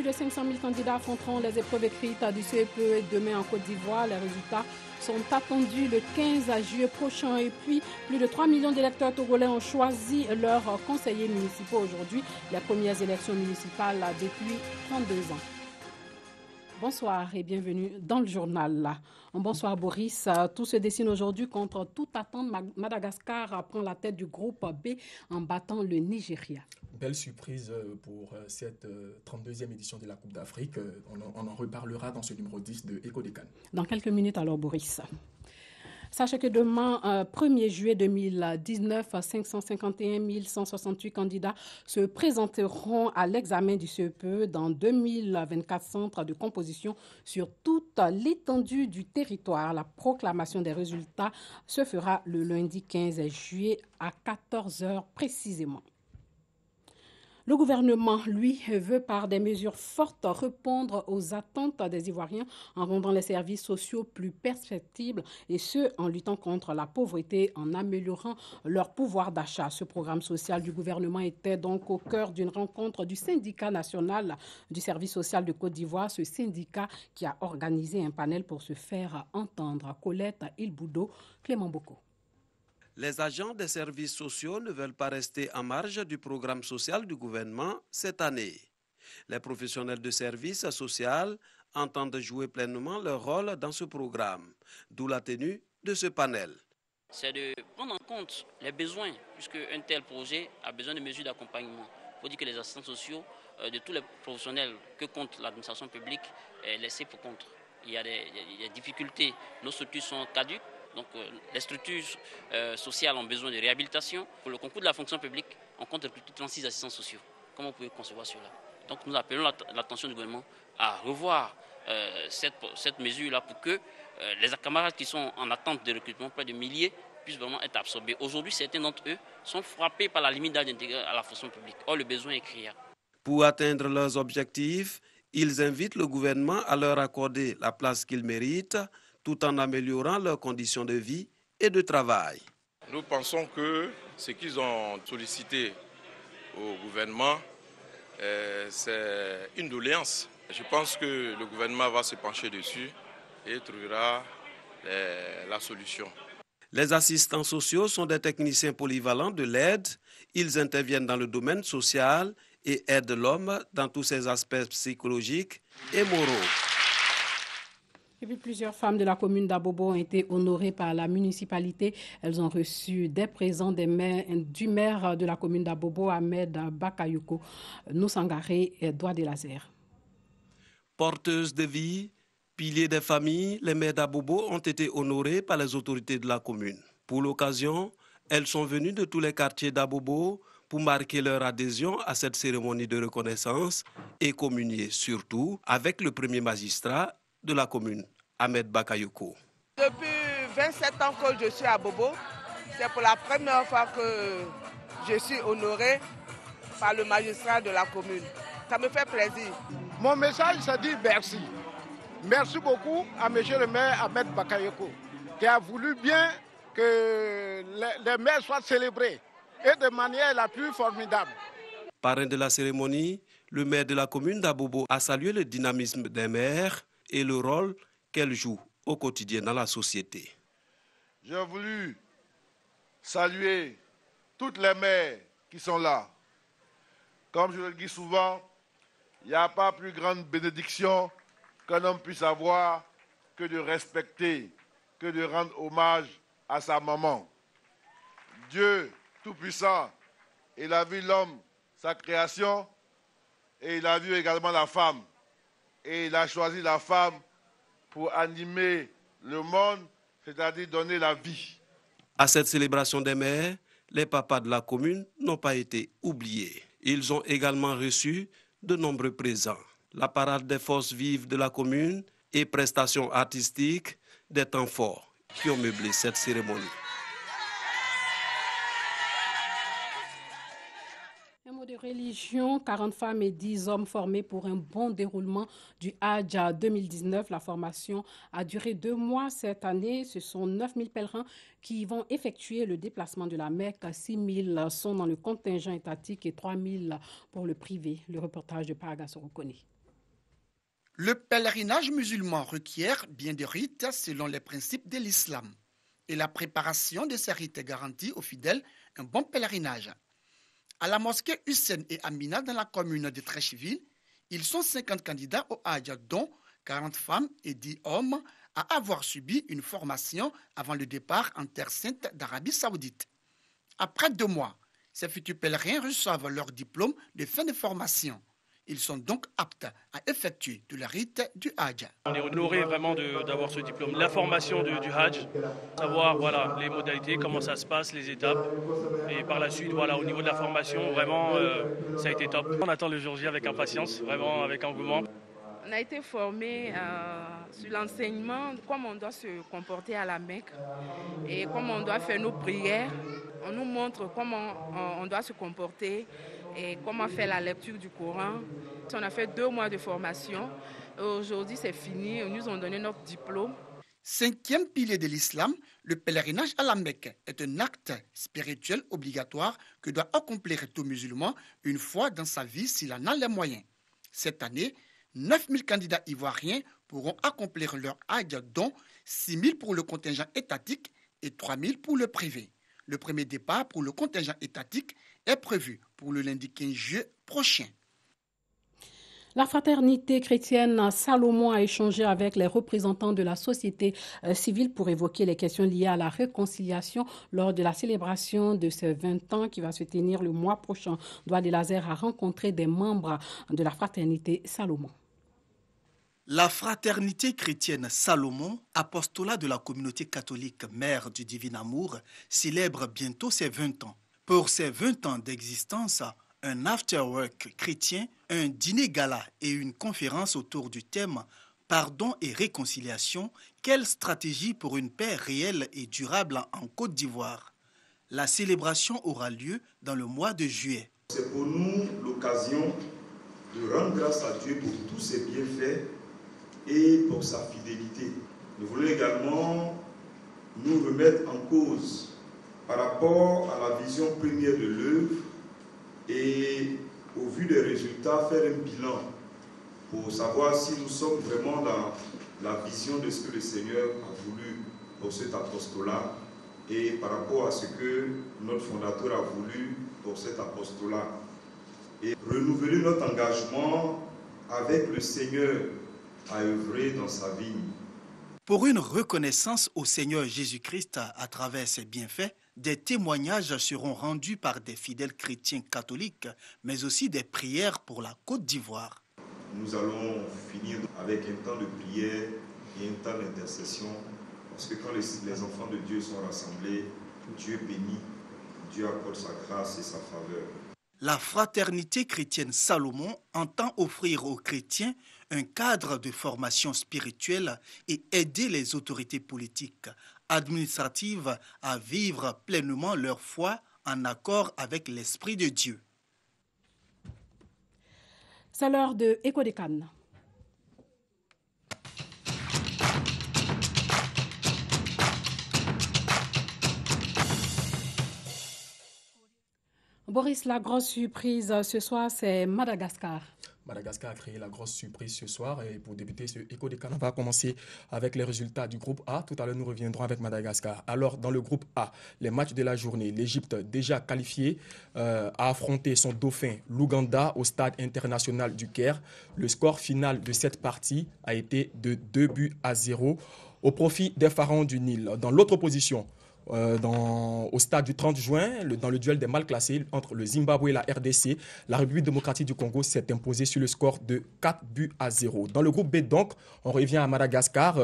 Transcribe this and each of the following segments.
de 500 000 candidats affronteront les épreuves écrites du CEPE demain en Côte d'Ivoire. Les résultats sont attendus le 15 juillet prochain. Et puis, plus de 3 millions d'électeurs togolais ont choisi leurs conseillers municipaux aujourd'hui. Les premières élections municipales depuis 32 ans. Bonsoir et bienvenue dans le journal. Bonsoir Boris. Tout se dessine aujourd'hui contre toute attente. Madagascar prend la tête du groupe B en battant le Nigeria. Belle surprise pour cette 32e édition de la Coupe d'Afrique. On en reparlera dans ce numéro 10 de Écho des Cannes. Dans quelques minutes alors Boris. Sachez que demain, 1er juillet 2019, 551 168 candidats se présenteront à l'examen du CEPE dans 2024 centres de composition sur toute l'étendue du territoire. La proclamation des résultats se fera le lundi 15 juillet à 14h précisément. Le gouvernement, lui, veut par des mesures fortes répondre aux attentes des Ivoiriens en rendant les services sociaux plus perceptibles et ce, en luttant contre la pauvreté, en améliorant leur pouvoir d'achat. Ce programme social du gouvernement était donc au cœur d'une rencontre du syndicat national du service social de Côte d'Ivoire, ce syndicat qui a organisé un panel pour se faire entendre. Colette Ilboudo, Clément Boko. Les agents des services sociaux ne veulent pas rester en marge du programme social du gouvernement cette année. Les professionnels de services sociaux entendent jouer pleinement leur rôle dans ce programme, d'où la tenue de ce panel. C'est de prendre en compte les besoins, puisque un tel projet a besoin de mesures d'accompagnement. Il faut dire que les assistants sociaux de tous les professionnels que compte l'administration publique est laissé pour compte. Il y a des difficultés, nos structures sont caduques. Donc les structures sociales ont besoin de réhabilitation. Pour le concours de la fonction publique, on compte recruter 36 assistants sociaux. Comment vous pouvez concevoir cela? Donc nous appelons l'attention du gouvernement à revoir cette mesure-là pour que les camarades qui sont en attente de recrutement, près de milliers, puissent vraiment être absorbés. Aujourd'hui, certains d'entre eux sont frappés par la limite d'âge d'intégrer à la fonction publique. Or, le besoin est criant. Pour atteindre leurs objectifs, ils invitent le gouvernement à leur accorder la place qu'ils méritent, tout en améliorant leurs conditions de vie et de travail. Nous pensons que ce qu'ils ont sollicité au gouvernement, c'est une doléance. Je pense que le gouvernement va se pencher dessus et trouvera la solution. Les assistants sociaux sont des techniciens polyvalents de l'aide. Ils interviennent dans le domaine social et aident l'homme dans tous ses aspects psychologiques et moraux. Et puis plusieurs femmes de la commune d'Abobo ont été honorées par la municipalité. Elles ont reçu des présents du maire de la commune d'Abobo, Ahmed Bakayoko, Noussangaré et Doua de Lazer. Porteuses de vie, piliers des familles, les maires d'Abobo ont été honorés par les autorités de la commune. Pour l'occasion, elles sont venues de tous les quartiers d'Abobo pour marquer leur adhésion à cette cérémonie de reconnaissance et communier surtout avec le premier magistrat de la commune, Ahmed Bakayoko. Depuis 27 ans que je suis à Bobo, c'est pour la première fois que je suis honoré par le magistrat de la commune. Ça me fait plaisir. Mon message, c'est dire merci. Merci beaucoup à M. le maire Ahmed Bakayoko, qui a voulu bien que les maires soient célébrés et de manière la plus formidable. Parrain de la cérémonie, le maire de la commune d'Abobo a salué le dynamisme des maires et le rôle qu'elles jouent au quotidien dans la société. J'ai voulu saluer toutes les mères qui sont là. Comme je le dis souvent, il n'y a pas plus grande bénédiction qu'un homme puisse avoir que de respecter, que de rendre hommage à sa maman. Dieu Tout-Puissant, il a vu l'homme, sa création, et il a vu également la femme. Et il a choisi la femme pour animer le monde, c'est-à-dire donner la vie. À cette célébration des mères, les papas de la commune n'ont pas été oubliés. Ils ont également reçu de nombreux présents. La parade des forces vives de la commune et prestations artistiques des temps forts qui ont meublé cette cérémonie. De religion, 40 femmes et 10 hommes formés pour un bon déroulement du Hajj 2019. La formation a duré 2 mois cette année. Ce sont 9 000 pèlerins qui vont effectuer le déplacement de la Mecque. 6 000 sont dans le contingent étatique et 3 000 pour le privé. Le reportage de Paraga Sorokoni. Le pèlerinage musulman requiert bien des rites selon les principes de l'islam. Et la préparation de ces rites garantit aux fidèles un bon pèlerinage. À la mosquée Hussein et Amina dans la commune de Treichville, ils sont 50 candidats au Hajj, dont 40 femmes et 10 hommes à avoir subi une formation avant le départ en Terre Sainte d'Arabie Saoudite. Après 2 mois, ces futurs pèlerins reçoivent leur diplôme de fin de formation. Ils sont donc aptes à effectuer tout le rite du Hajj. On est honoré vraiment d'avoir ce diplôme. La formation du Hajj, savoir les modalités, comment ça se passe, les étapes. Et par la suite, au niveau de la formation, vraiment, ça a été top. On attend le jour J avec impatience, vraiment avec engouement. On a été formé sur l'enseignement, comment on doit se comporter à la Mecque et comment on doit faire nos prières. On nous montre comment on doit se comporter et comment faire la lecture du Coran. On a fait 2 mois de formation. Aujourd'hui, c'est fini. Ils nous ont donné notre diplôme. 5e pilier de l'islam, le pèlerinage à la Mecque est un acte spirituel obligatoire que doit accomplir tout musulman une fois dans sa vie s'il en a les moyens. Cette année, 9000 candidats ivoiriens pourront accomplir leur Hajj, dont 6000 pour le contingent étatique et 3000 pour le privé. Le premier départ pour le contingent étatique est prévu pour le lundi 15 juillet prochain. La fraternité chrétienne Salomon a échangé avec les représentants de la société civile pour évoquer les questions liées à la réconciliation lors de la célébration de ses 20 ans qui va se tenir le mois prochain. Douali Lazer a rencontré des membres de la fraternité Salomon. La fraternité chrétienne Salomon, apostolat de la communauté catholique Mère du Divin Amour, célèbre bientôt ses 20 ans. Pour ses 20 ans d'existence, un after-work chrétien, un dîner gala et une conférence autour du thème « Pardon et réconciliation, quelle stratégie pour une paix réelle et durable en Côte d'Ivoire ?» La célébration aura lieu dans le mois de juillet. C'est pour nous l'occasion de rendre grâce à Dieu pour tous ses bienfaits et pour sa fidélité. Nous voulons également nous remettre en cause par rapport à la vision première de l'œuvre et au vu des résultats, faire un bilan pour savoir si nous sommes vraiment dans la vision de ce que le Seigneur a voulu pour cet apostolat et par rapport à ce que notre fondateur a voulu pour cet apostolat. Et renouveler notre engagement avec le Seigneur à œuvrer dans sa vigne. Pour une reconnaissance au Seigneur Jésus-Christ à travers ses bienfaits, des témoignages seront rendus par des fidèles chrétiens catholiques, mais aussi des prières pour la Côte d'Ivoire. Nous allons finir avec un temps de prière et un temps d'intercession, parce que quand les enfants de Dieu sont rassemblés, Dieu bénit, Dieu accorde sa grâce et sa faveur. La fraternité chrétienne Salomon entend offrir aux chrétiens un cadre de formation spirituelle et aider les autorités politiques, administratives à vivre pleinement leur foi en accord avec l'Esprit de Dieu. C'est l'heure de Écho des Cannes. Boris, la grosse surprise ce soir, c'est Madagascar. Madagascar a créé la grosse surprise ce soir et pour débuter ce Écho des Cannes, on va commencer avec les résultats du groupe A. Tout à l'heure, nous reviendrons avec Madagascar. Alors, dans le groupe A, les matchs de la journée, l'Égypte, déjà qualifiée, a affronté son dauphin, l'Ouganda, au stade international du Caire. Le score final de cette partie a été de 2-0 au profit des Pharaons du Nil. Dans l'autre position, au stade du 30 juin, dans le duel des mal classés entre le Zimbabwe et la RDC, la République démocratique du Congo s'est imposée sur le score de 4-0. Dans le groupe B, donc, on revient à Madagascar.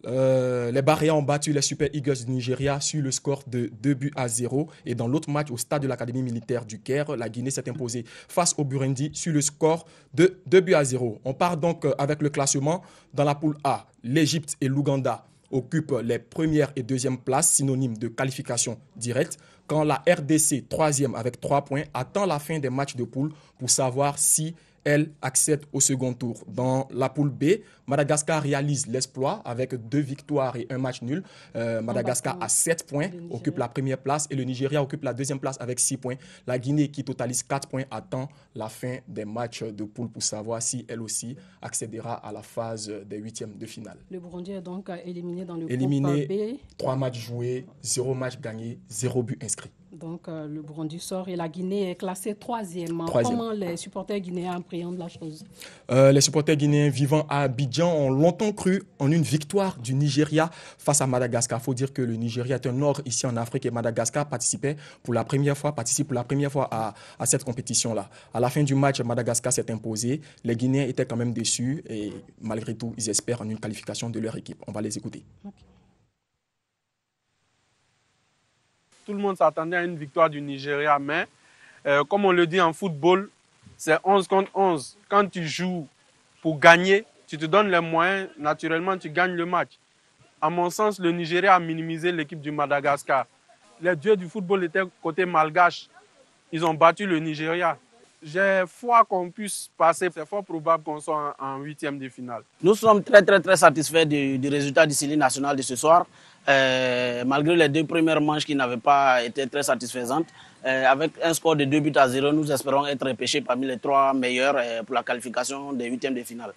Les Barréens ont battu les Super Eagles du Nigeria sur le score de 2-0. Et dans l'autre match, au stade de l'Académie militaire du Caire, la Guinée s'est imposée face au Burundi sur le score de 2-0. On part donc avec le classement. Dans la poule A, l'Égypte et l'Ouganda occupent les premières et deuxièmes places, synonymes de qualification directe, quand la RDC, troisième avec 3 points, attend la fin des matchs de poule pour savoir si elle, accède au second tour. Dans la poule B, Madagascar réalise l'exploit avec 2 victoires et 1 match nul. Madagascar a 7 points, occupe la première place et le Nigeria occupe la deuxième place avec 6 points. La Guinée, qui totalise 4 points, attend la fin des matchs de poule pour savoir si elle aussi accédera à la phase des huitièmes de finale. Le Burundi est donc éliminé dans le éliminé, groupe B. 3 matchs joués, 0 match gagné, 0 but inscrit. Donc le Burundi sort et la Guinée est classée 3e. Comment les supporters guinéens appréhendent la chose? Les supporters guinéens vivant à Abidjan ont longtemps cru en une victoire du Nigeria face à Madagascar. Il faut dire que le Nigeria est un nord ici en Afrique et Madagascar participe pour la première fois à cette compétition-là. À la fin du match, Madagascar s'est imposé. Les Guinéens étaient quand même déçus et malgré tout, ils espèrent en une qualification de leur équipe. On va les écouter. Okay. Tout le monde s'attendait à une victoire du Nigeria, mais comme on le dit en football, c'est 11 contre 11. Quand tu joues pour gagner, tu te donnes les moyens, naturellement tu gagnes le match. À mon sens, le Nigeria a minimisé l'équipe du Madagascar. Les dieux du football étaient côté malgache. Ils ont battu le Nigeria. J'ai foi qu'on puisse passer. C'est fort probable qu'on soit en huitième de finale. Nous sommes très satisfaits du résultat du série national de ce soir. Malgré les 2 premières manches qui n'avaient pas été très satisfaisantes, avec un score de 2-0, nous espérons être repêchés parmi les 3 meilleurs pour la qualification des huitièmes de finale.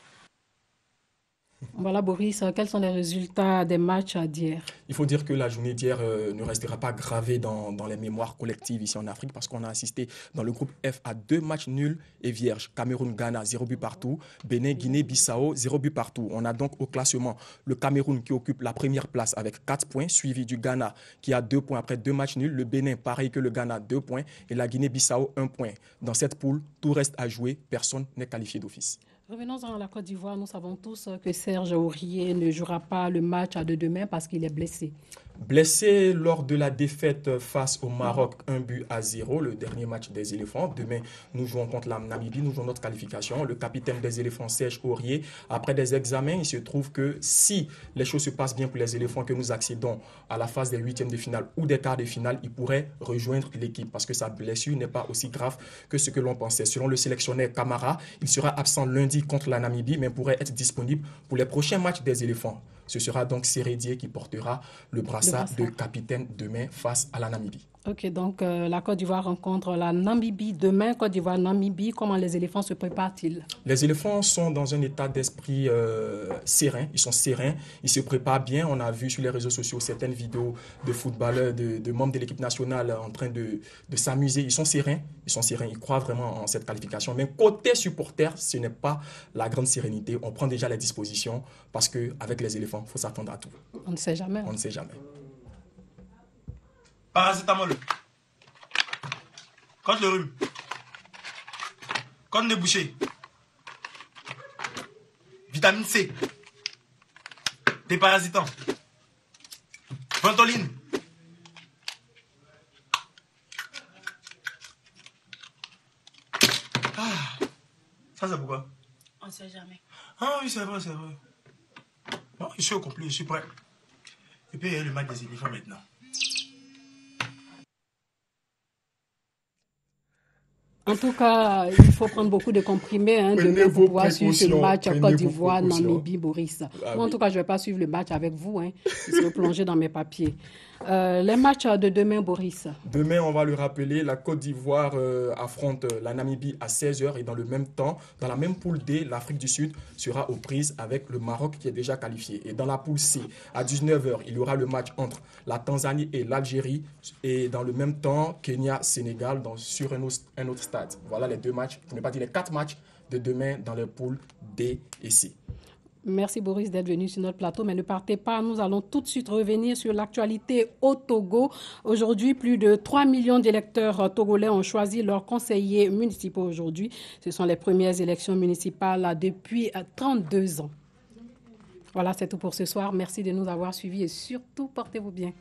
Voilà Boris, quels sont les résultats des matchs d'hier? Il faut dire que la journée d'hier ne restera pas gravée dans les mémoires collectives ici en Afrique parce qu'on a assisté dans le groupe F à 2 matchs nuls et vierges. Cameroun-Ghana, 0 but partout. Bénin, Guinée-Bissau, 0 but partout. On a donc au classement le Cameroun qui occupe la première place avec 4 points, suivi du Ghana qui a 2 points après 2 matchs nuls. Le Bénin, pareil que le Ghana, 2 points. Et la Guinée-Bissau, 1 point. Dans cette poule, tout reste à jouer. Personne n'est qualifié d'office. Revenons à la Côte d'Ivoire. Nous savons tous que Serge Aurier ne jouera pas le match de demain parce qu'il est blessé. Blessé lors de la défaite face au Maroc, 1-0, le dernier match des éléphants. Demain, nous jouons contre la Namibie, nous jouons notre qualification. Le capitaine des éléphants, Serge Aurier, après des examens, il se trouve que si les choses se passent bien pour les éléphants, que nous accédons à la phase des huitièmes de finale ou des quarts de finale, il pourrait rejoindre l'équipe parce que sa blessure n'est pas aussi grave que ce que l'on pensait. Selon le sélectionneur Camara, il sera absent lundi contre la Namibie, mais pourrait être disponible pour les prochains matchs des éléphants. Ce sera donc Sérédier qui portera le brassard de capitaine demain face à la Namibie. Ok, donc la Côte d'Ivoire rencontre la Namibie demain. Côte d'Ivoire-Namibie, comment les éléphants se préparent-ils? Les éléphants sont dans un état d'esprit serein. Ils sont sereins, ils se préparent bien. On a vu sur les réseaux sociaux certaines vidéos de footballeurs, de membres de l'équipe nationale en train de s'amuser. Ils sont sereins, ils croient vraiment en cette qualification. Mais côté supporter, ce n'est pas la grande sérénité. On prend déjà les dispositions parce qu'avec les éléphants, il faut s'attendre à tout. On ne sait jamais. On ne sait jamais. Paracétamol. Contre le rhume. Contre le boucher. Vitamine C. Déparasitant. Ventoline. Ça c'est pourquoi? On ne sait jamais. Ah oui, c'est vrai, c'est vrai. Bon, je suis au complet, je suis prêt. Et puis il y a le match des éléphants maintenant. En tout cas, il faut prendre beaucoup de comprimés demain pour pouvoir suivre ce match Côte d'Ivoire, Namibie, Boris. Moi, en tout cas, je ne vais pas suivre le match avec vous. Je vais plonger dans mes papiers. Les matchs de demain, Boris. Demain, on va le rappeler, la Côte d'Ivoire affronte la Namibie à 16h et dans le même temps, dans la même poule D, l'Afrique du Sud sera aux prises avec le Maroc qui est déjà qualifié. Et dans la poule C, à 19h, il y aura le match entre la Tanzanie et l'Algérie et dans le même temps, Kenya-Sénégal sur un autre stade. Voilà les 2 matchs, pour ne pas dire les 4 matchs de demain dans les poules D et C. Merci Boris d'être venu sur notre plateau, mais ne partez pas, nous allons tout de suite revenir sur l'actualité au Togo. Aujourd'hui, plus de 3 millions d'électeurs togolais ont choisi leurs conseillers municipaux aujourd'hui. Ce sont les premières élections municipales depuis 32 ans. Voilà, c'est tout pour ce soir. Merci de nous avoir suivis et surtout, portez-vous bien.